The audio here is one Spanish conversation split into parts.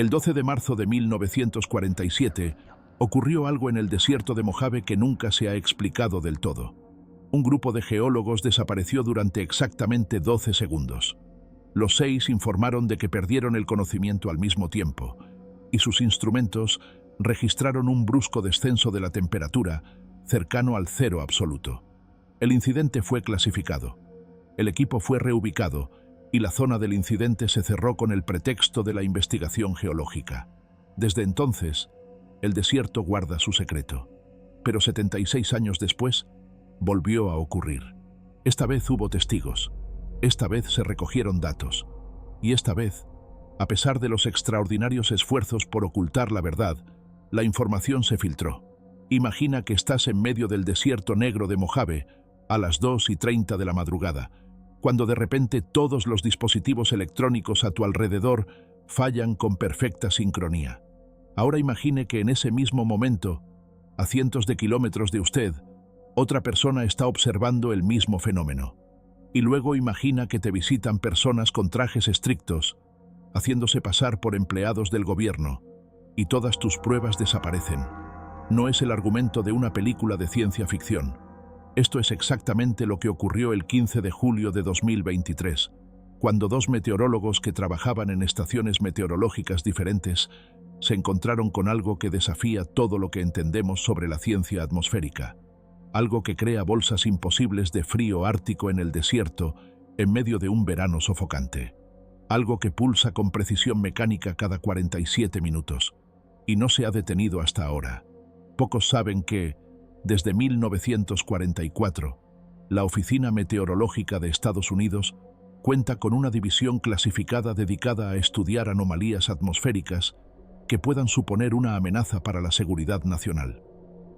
El 12 de marzo de 1947 ocurrió algo en el desierto de Mojave que nunca se ha explicado del todo. Un grupo de geólogos desapareció durante exactamente 12 segundos. Los 6 informaron de que perdieron el conocimiento al mismo tiempo, y sus instrumentos registraron un brusco descenso de la temperatura cercano al cero absoluto. El incidente fue clasificado. El equipo fue reubicado y la zona del incidente se cerró con el pretexto de la investigación geológica. Desde entonces, el desierto guarda su secreto. Pero 76 años después, volvió a ocurrir. Esta vez hubo testigos. Esta vez se recogieron datos. Y esta vez, a pesar de los extraordinarios esfuerzos por ocultar la verdad, la información se filtró. Imagina que estás en medio del desierto negro de Mojave a las 2:30 de la madrugada, cuando de repente todos los dispositivos electrónicos a tu alrededor fallan con perfecta sincronía. Ahora imagine que en ese mismo momento, a cientos de kilómetros de usted, otra persona está observando el mismo fenómeno. Y luego imagina que te visitan personas con trajes estrictos, haciéndose pasar por empleados del gobierno, y todas tus pruebas desaparecen. No es el argumento de una película de ciencia ficción. Esto es exactamente lo que ocurrió el 15 de julio de 2023, cuando 2 meteorólogos que trabajaban en estaciones meteorológicas diferentes se encontraron con algo que desafía todo lo que entendemos sobre la ciencia atmosférica. Algo que crea bolsas imposibles de frío ártico en el desierto en medio de un verano sofocante. Algo que pulsa con precisión mecánica cada 47 minutos. Y no se ha detenido hasta ahora. Pocos saben que, desde 1944, la Oficina Meteorológica de Estados Unidos cuenta con una división clasificada dedicada a estudiar anomalías atmosféricas que puedan suponer una amenaza para la seguridad nacional.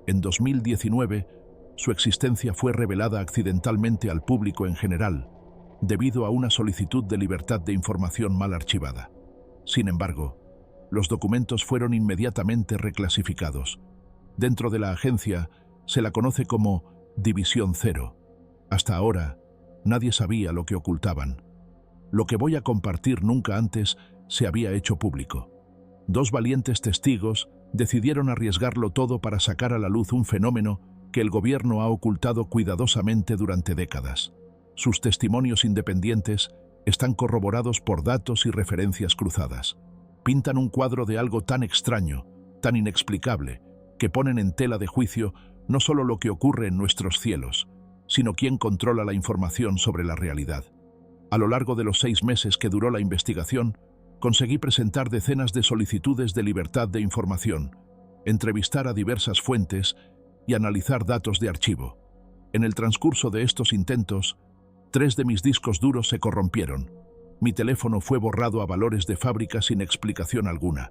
En 2019, su existencia fue revelada accidentalmente al público en general, debido a una solicitud de libertad de información mal archivada. Sin embargo, los documentos fueron inmediatamente reclasificados. Dentro de la agencia, se la conoce como División Cero. Hasta ahora, nadie sabía lo que ocultaban. Lo que voy a compartir nunca antes se había hecho público. 2 valientes testigos decidieron arriesgarlo todo para sacar a la luz un fenómeno que el gobierno ha ocultado cuidadosamente durante décadas. Sus testimonios independientes están corroborados por datos y referencias cruzadas. Pintan un cuadro de algo tan extraño, tan inexplicable, que ponen en tela de juicio no solo lo que ocurre en nuestros cielos, sino quién controla la información sobre la realidad. A lo largo de los 6 meses que duró la investigación, conseguí presentar decenas de solicitudes de libertad de información, entrevistar a diversas fuentes y analizar datos de archivo. En el transcurso de estos intentos, 3 de mis discos duros se corrompieron. Mi teléfono fue borrado a valores de fábrica sin explicación alguna,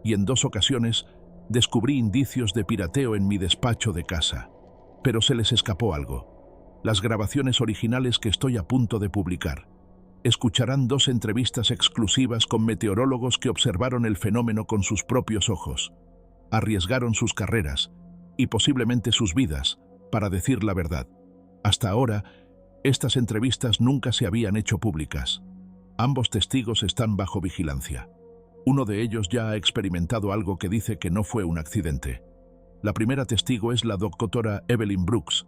y en 2 ocasiones descubrí indicios de pirateo en mi despacho de casa. Pero se les escapó algo. Las grabaciones originales que estoy a punto de publicar. Escucharán 2 entrevistas exclusivas con meteorólogos que observaron el fenómeno con sus propios ojos. Arriesgaron sus carreras, y posiblemente sus vidas, para decir la verdad. Hasta ahora, estas entrevistas nunca se habían hecho públicas. Ambos testigos están bajo vigilancia. Uno de ellos ya ha experimentado algo que dice que no fue un accidente. La primera testigo es la doctora Evelyn Brooks,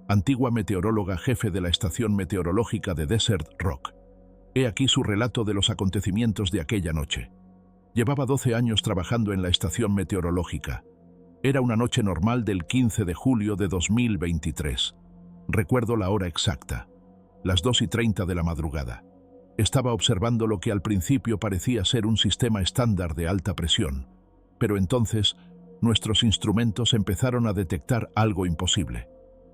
antigua meteoróloga jefe de la estación meteorológica de Desert Rock. He aquí su relato de los acontecimientos de aquella noche. Llevaba 12 años trabajando en la estación meteorológica. Era una noche normal del 15 de julio de 2023. Recuerdo la hora exacta, las 2:30 de la madrugada. Estaba observando lo que al principio parecía ser un sistema estándar de alta presión, pero entonces nuestros instrumentos empezaron a detectar algo imposible.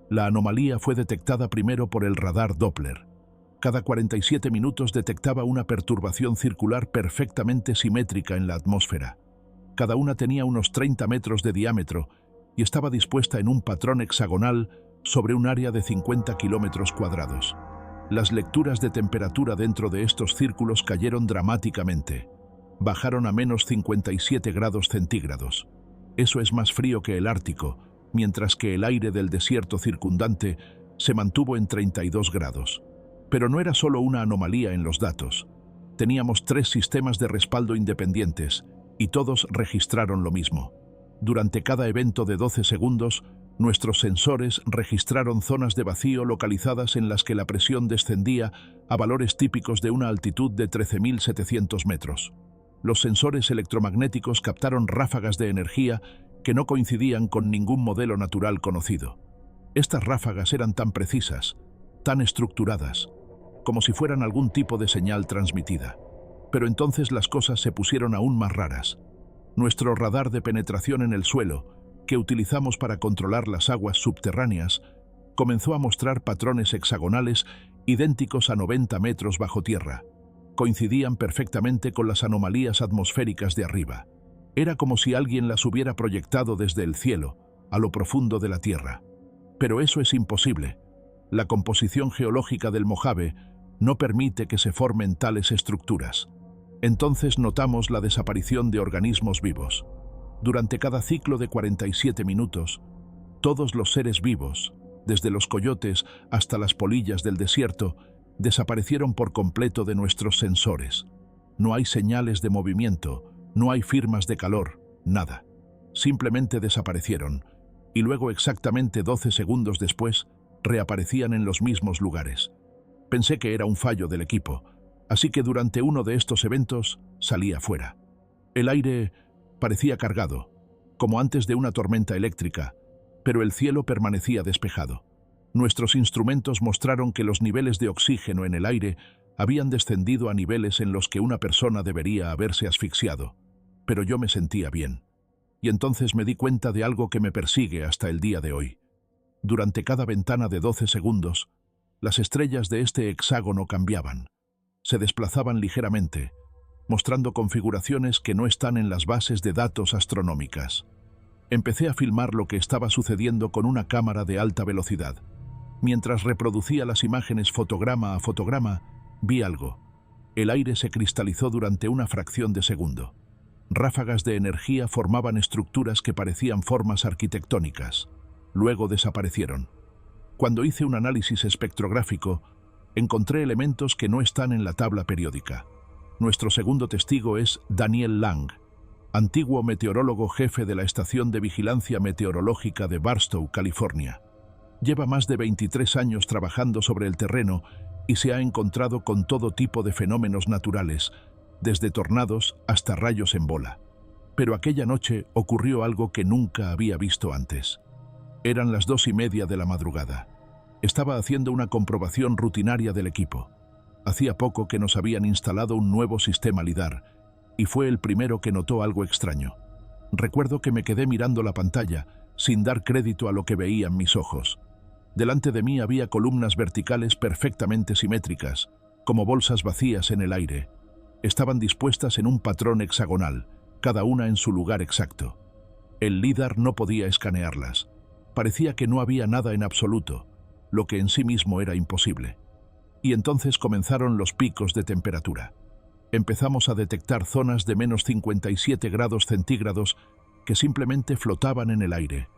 La anomalía fue detectada primero por el radar Doppler. Cada 47 minutos detectaba una perturbación circular perfectamente simétrica en la atmósfera. Cada una tenía unos 30 metros de diámetro y estaba dispuesta en un patrón hexagonal sobre un área de 50 kilómetros cuadrados. Las lecturas de temperatura dentro de estos círculos cayeron dramáticamente. Bajaron a menos 57 grados centígrados. Eso es más frío que el Ártico, mientras que el aire del desierto circundante se mantuvo en 32 grados. Pero no era solo una anomalía en los datos. Teníamos 3 sistemas de respaldo independientes, y todos registraron lo mismo. Durante cada evento de 12 segundos, nuestros sensores registraron zonas de vacío localizadas en las que la presión descendía a valores típicos de una altitud de 13.700 metros. Los sensores electromagnéticos captaron ráfagas de energía que no coincidían con ningún modelo natural conocido. Estas ráfagas eran tan precisas, tan estructuradas, como si fueran algún tipo de señal transmitida. Pero entonces las cosas se pusieron aún más raras. Nuestro radar de penetración en el suelo, que utilizamos para controlar las aguas subterráneas, comenzó a mostrar patrones hexagonales idénticos a 90 metros bajo tierra. Coincidían perfectamente con las anomalías atmosféricas de arriba. Era como si alguien las hubiera proyectado desde el cielo, a lo profundo de la tierra. Pero eso es imposible. La composición geológica del Mojave no permite que se formen tales estructuras. Entonces notamos la desaparición de organismos vivos. Durante cada ciclo de 47 minutos, todos los seres vivos, desde los coyotes hasta las polillas del desierto, desaparecieron por completo de nuestros sensores. No hay señales de movimiento, no hay firmas de calor, nada. Simplemente desaparecieron, y luego exactamente 12 segundos después, reaparecían en los mismos lugares. Pensé que era un fallo del equipo, así que durante uno de estos eventos salí afuera. El aire parecía cargado, como antes de una tormenta eléctrica, pero el cielo permanecía despejado. Nuestros instrumentos mostraron que los niveles de oxígeno en el aire habían descendido a niveles en los que una persona debería haberse asfixiado, pero yo me sentía bien. Y entonces me di cuenta de algo que me persigue hasta el día de hoy. Durante cada ventana de 12 segundos, las estrellas de este hexágono cambiaban. Se desplazaban ligeramente, mostrando configuraciones que no están en las bases de datos astronómicas. Empecé a filmar lo que estaba sucediendo con una cámara de alta velocidad. Mientras reproducía las imágenes fotograma a fotograma, vi algo. El aire se cristalizó durante una fracción de segundo. Ráfagas de energía formaban estructuras que parecían formas arquitectónicas. Luego desaparecieron. Cuando hice un análisis espectrográfico, encontré elementos que no están en la tabla periódica. Nuestro segundo testigo es Daniel Lang, antiguo meteorólogo jefe de la Estación de Vigilancia Meteorológica de Barstow, California. Lleva más de 23 años trabajando sobre el terreno y se ha encontrado con todo tipo de fenómenos naturales, desde tornados hasta rayos en bola. Pero aquella noche ocurrió algo que nunca había visto antes. Eran las 2:30 de la madrugada. Estaba haciendo una comprobación rutinaria del equipo. Hacía poco que nos habían instalado un nuevo sistema LIDAR, y fue el primero que notó algo extraño. Recuerdo que me quedé mirando la pantalla, sin dar crédito a lo que veían mis ojos. Delante de mí había columnas verticales perfectamente simétricas, como bolsas vacías en el aire. Estaban dispuestas en un patrón hexagonal, cada una en su lugar exacto. El LIDAR no podía escanearlas. Parecía que no había nada en absoluto, lo que en sí mismo era imposible. Y entonces comenzaron los picos de temperatura. Empezamos a detectar zonas de menos 57 grados centígrados que simplemente flotaban en el aire,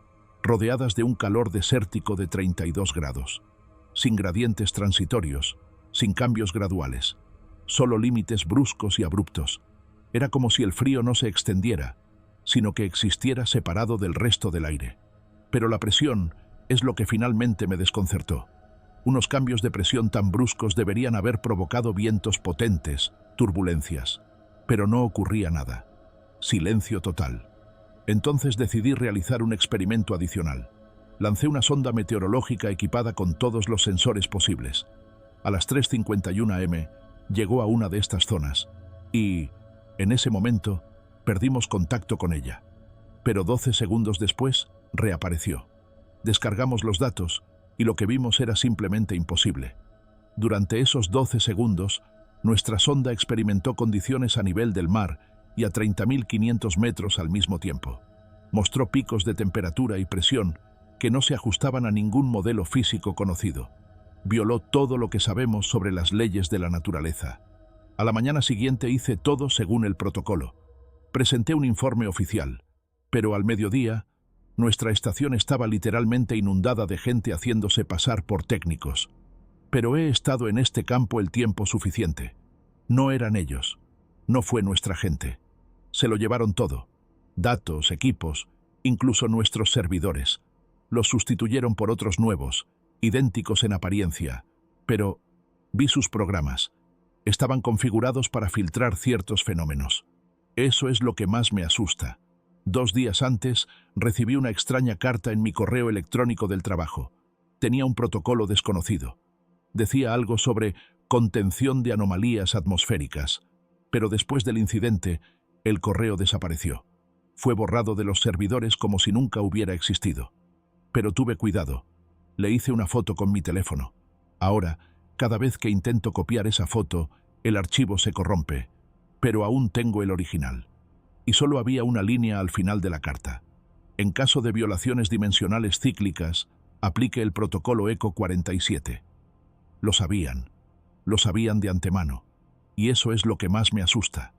rodeadas de un calor desértico de 32 grados, sin gradientes transitorios, sin cambios graduales, solo límites bruscos y abruptos. Era como si el frío no se extendiera, sino que existiera separado del resto del aire. Pero la presión es lo que finalmente me desconcertó. Unos cambios de presión tan bruscos deberían haber provocado vientos potentes, turbulencias. Pero no ocurría nada. Silencio total. Entonces decidí realizar un experimento adicional. Lancé una sonda meteorológica equipada con todos los sensores posibles. A las 3:51 am llegó a una de estas zonas y, en ese momento, perdimos contacto con ella. Pero 12 segundos después, reapareció. Descargamos los datos y lo que vimos era simplemente imposible. Durante esos 12 segundos, nuestra sonda experimentó condiciones a nivel del mar y a 30.500 metros al mismo tiempo. Mostró picos de temperatura y presión que no se ajustaban a ningún modelo físico conocido. Violó todo lo que sabemos sobre las leyes de la naturaleza. A la mañana siguiente hice todo según el protocolo. Presenté un informe oficial, pero al mediodía, nuestra estación estaba literalmente inundada de gente haciéndose pasar por técnicos. Pero he estado en este campo el tiempo suficiente. No eran ellos. No fue nuestra gente. Se lo llevaron todo. Datos, equipos, incluso nuestros servidores. Los sustituyeron por otros nuevos, idénticos en apariencia, pero vi sus programas. Estaban configurados para filtrar ciertos fenómenos. Eso es lo que más me asusta. 2 días antes, recibí una extraña carta en mi correo electrónico del trabajo. Tenía un protocolo desconocido. Decía algo sobre contención de anomalías atmosféricas, pero después del incidente, el correo desapareció. Fue borrado de los servidores como si nunca hubiera existido. Pero tuve cuidado. Le hice una foto con mi teléfono. Ahora, cada vez que intento copiar esa foto, el archivo se corrompe, pero aún tengo el original. Y solo había una línea al final de la carta. En caso de violaciones dimensionales cíclicas, aplique el protocolo ECO 47. Lo sabían de antemano, y eso es lo que más me asusta.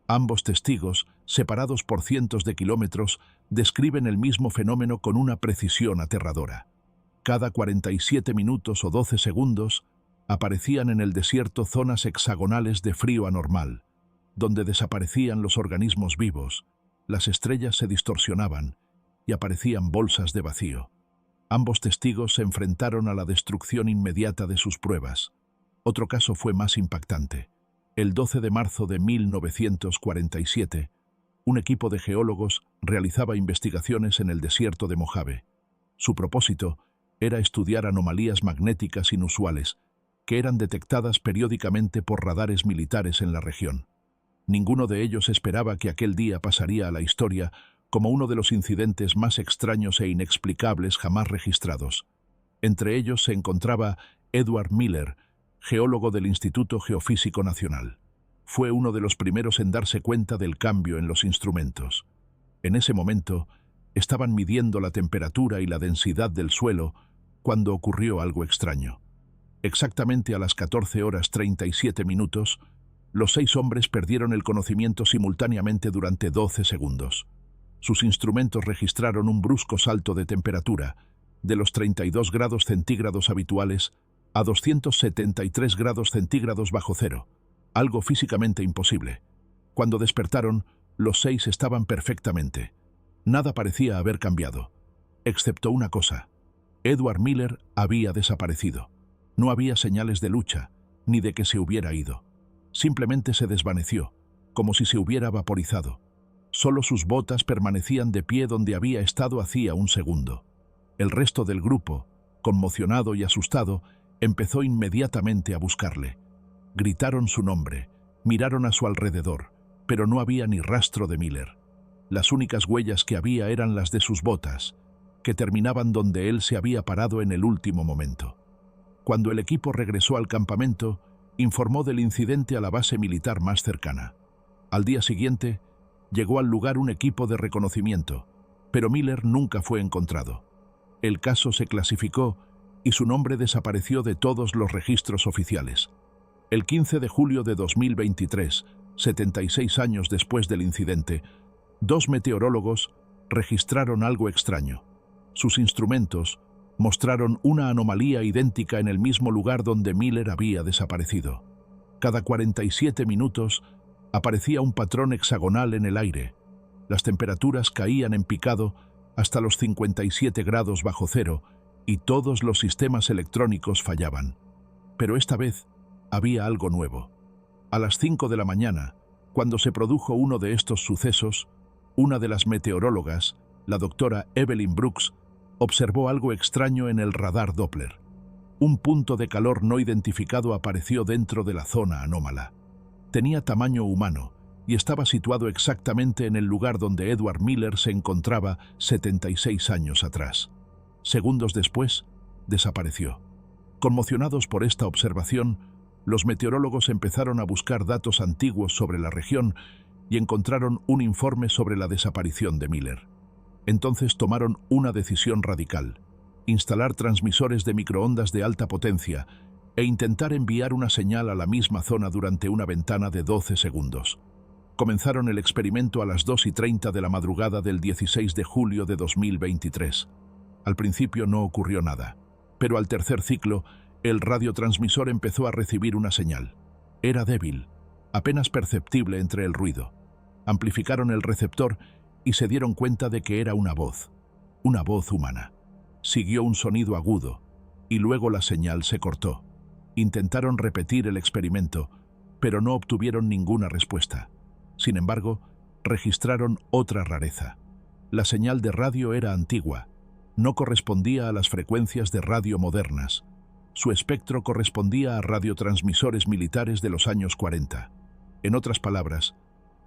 Ambos testigos, separados por cientos de kilómetros, describen el mismo fenómeno con una precisión aterradora. Cada 47 minutos o 12 segundos, aparecían en el desierto zonas hexagonales de frío anormal, donde desaparecían los organismos vivos, las estrellas se distorsionaban y aparecían bolsas de vacío. Ambos testigos se enfrentaron a la destrucción inmediata de sus pruebas. Otro caso fue más impactante. El 12 de marzo de 1947, un equipo de geólogos realizaba investigaciones en el desierto de Mojave. Su propósito era estudiar anomalías magnéticas inusuales que eran detectadas periódicamente por radares militares en la región. Ninguno de ellos esperaba que aquel día pasaría a la historia como uno de los incidentes más extraños e inexplicables jamás registrados. Entre ellos se encontraba Edward Miller, geólogo del Instituto Geofísico Nacional. Fue uno de los primeros en darse cuenta del cambio en los instrumentos. En ese momento, estaban midiendo la temperatura y la densidad del suelo cuando ocurrió algo extraño. Exactamente a las 14:37, los 6 hombres perdieron el conocimiento simultáneamente durante 12 segundos. Sus instrumentos registraron un brusco salto de temperatura, de los 32 grados centígrados habituales a 273 grados centígrados bajo cero, algo físicamente imposible. Cuando despertaron, los 6 estaban perfectamente. Nada parecía haber cambiado, excepto una cosa. Edward Miller había desaparecido. No había señales de lucha, ni de que se hubiera ido. Simplemente se desvaneció, como si se hubiera vaporizado. Solo sus botas permanecían de pie donde había estado hacía un segundo. El resto del grupo, conmocionado y asustado, empezó inmediatamente a buscarle. Gritaron su nombre, miraron a su alrededor, pero no había ni rastro de Miller. Las únicas huellas que había eran las de sus botas, que terminaban donde él se había parado en el último momento. Cuando el equipo regresó al campamento, informó del incidente a la base militar más cercana. Al día siguiente, llegó al lugar un equipo de reconocimiento, pero Miller nunca fue encontrado. El caso se clasificó y su nombre desapareció de todos los registros oficiales. El 15 de julio de 2023, 76 años después del incidente, 2 meteorólogos registraron algo extraño. Sus instrumentos mostraron una anomalía idéntica en el mismo lugar donde Miller había desaparecido. Cada 47 minutos aparecía un patrón hexagonal en el aire. Las temperaturas caían en picado hasta los 57 grados bajo cero y todos los sistemas electrónicos fallaban. Pero esta vez había algo nuevo. A las 5 de la mañana, cuando se produjo uno de estos sucesos, una de las meteorólogas, la doctora Evelyn Brooks, observó algo extraño en el radar Doppler. Un punto de calor no identificado apareció dentro de la zona anómala. Tenía tamaño humano y estaba situado exactamente en el lugar donde Edward Miller se encontraba 76 años atrás. Segundos después, desapareció. Conmocionados por esta observación, los meteorólogos empezaron a buscar datos antiguos sobre la región y encontraron un informe sobre la desaparición de Miller. Entonces tomaron una decisión radical: instalar transmisores de microondas de alta potencia e intentar enviar una señal a la misma zona durante una ventana de 12 segundos. Comenzaron el experimento a las 2:30 de la madrugada del 16 de julio de 2023. Al principio no ocurrió nada, pero al tercer ciclo, el radiotransmisor empezó a recibir una señal. Era débil, apenas perceptible entre el ruido. Amplificaron el receptor y se dieron cuenta de que era una voz humana. Siguió un sonido agudo, y luego la señal se cortó. Intentaron repetir el experimento, pero no obtuvieron ninguna respuesta. Sin embargo, registraron otra rareza. La señal de radio era antigua, no correspondía a las frecuencias de radio modernas. Su espectro correspondía a radiotransmisores militares de los años 40. En otras palabras,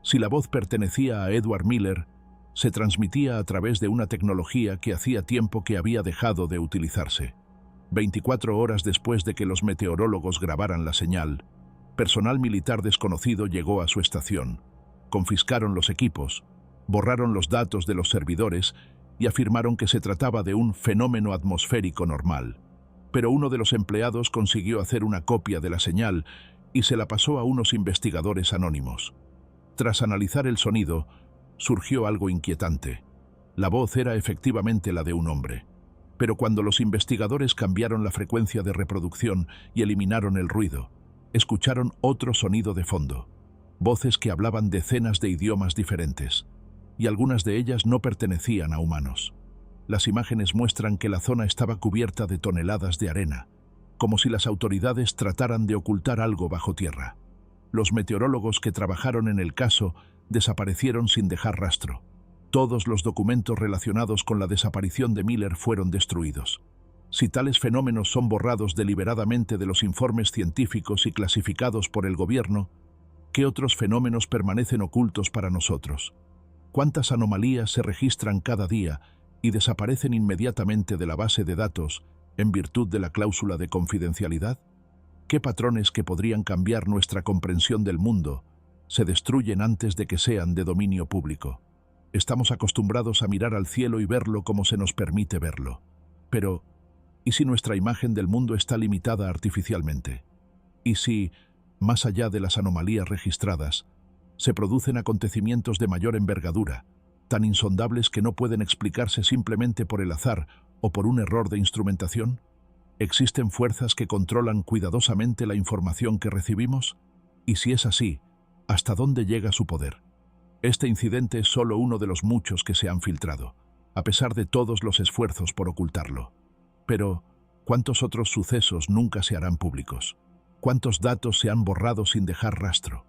si la voz pertenecía a Edward Miller, se transmitía a través de una tecnología que hacía tiempo que había dejado de utilizarse. 24 horas después de que los meteorólogos grabaran la señal, personal militar desconocido llegó a su estación, confiscaron los equipos, borraron los datos de los servidores y afirmaron que se trataba de un fenómeno atmosférico normal. Pero uno de los empleados consiguió hacer una copia de la señal y se la pasó a unos investigadores anónimos. Tras analizar el sonido, surgió algo inquietante. La voz era efectivamente la de un hombre, pero cuando los investigadores cambiaron la frecuencia de reproducción y eliminaron el ruido, escucharon otro sonido de fondo, voces que hablaban decenas de idiomas diferentes, y algunas de ellas no pertenecían a humanos. Las imágenes muestran que la zona estaba cubierta de toneladas de arena, como si las autoridades trataran de ocultar algo bajo tierra. Los meteorólogos que trabajaron en el caso desaparecieron sin dejar rastro. Todos los documentos relacionados con la desaparición de Miller fueron destruidos. Si tales fenómenos son borrados deliberadamente de los informes científicos y clasificados por el gobierno, ¿qué otros fenómenos permanecen ocultos para nosotros? ¿Cuántas anomalías se registran cada día y desaparecen inmediatamente de la base de datos en virtud de la cláusula de confidencialidad? ¿Qué patrones que podrían cambiar nuestra comprensión del mundo se destruyen antes de que sean de dominio público? Estamos acostumbrados a mirar al cielo y verlo como se nos permite verlo. Pero, ¿y si nuestra imagen del mundo está limitada artificialmente? ¿Y si, más allá de las anomalías registradas, se producen acontecimientos de mayor envergadura, tan insondables que no pueden explicarse simplemente por el azar o por un error de instrumentación? ¿Existen fuerzas que controlan cuidadosamente la información que recibimos? Y si es así, ¿hasta dónde llega su poder? Este incidente es solo uno de los muchos que se han filtrado, a pesar de todos los esfuerzos por ocultarlo. Pero, ¿cuántos otros sucesos nunca se harán públicos? ¿Cuántos datos se han borrado sin dejar rastro?